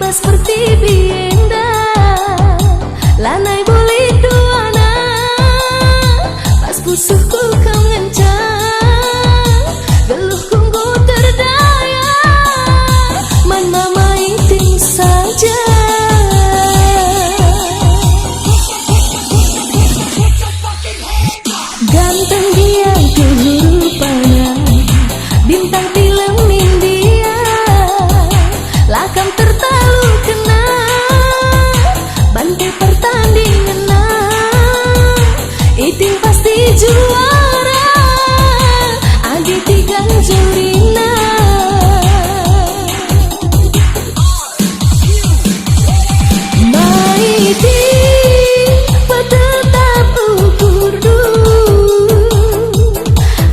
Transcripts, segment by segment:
seperti bienda, lanai boleh duana, pas pusuhku kau ngencang, geluh kungku terdaya, man mama inting saja. Ganteng dia tuh rupanya, bintang film India, lakam tertalu kena, bantai pertandingan iting pasti juara, agi tigang jurina. Maiting petetap ukur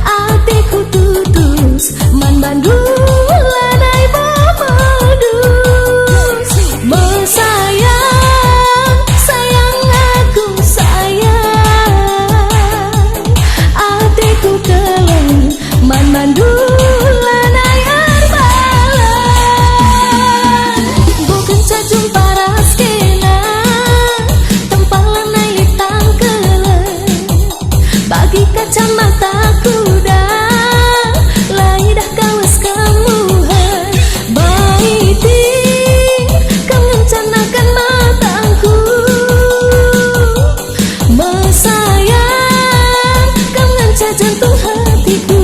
atiku tutus man bandul lanai bobodus, mesayang sayang aku sayang, atiku keleng man bandul lanai arbalan, bukan cacung paras kena tempah lanai litang keleng, bagi kacamata kuda laidah kawas kamuhan, baiting kau ngencanakan mataku, mesayang kau nganca jantung hatiku.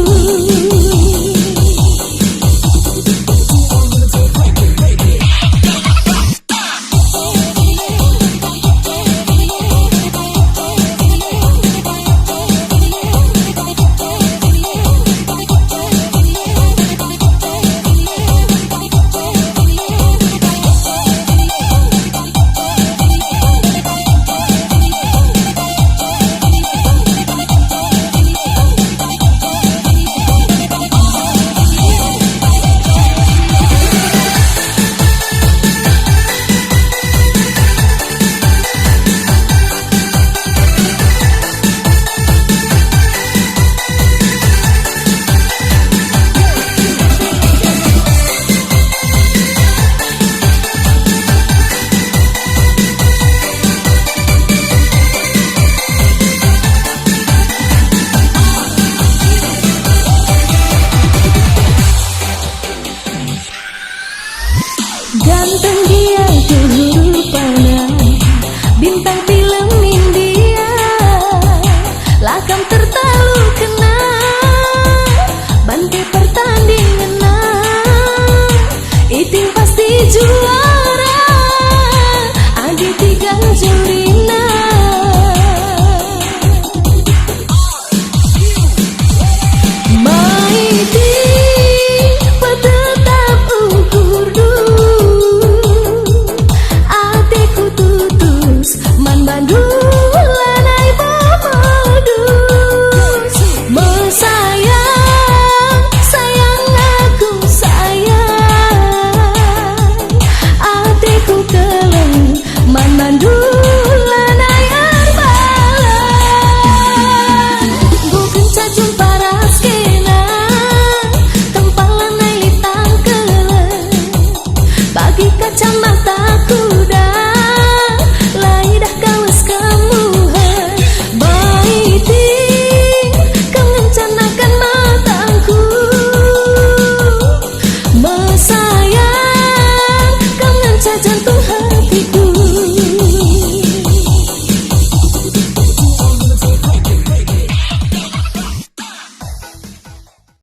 Ganteng dia tuh rupanya, bintang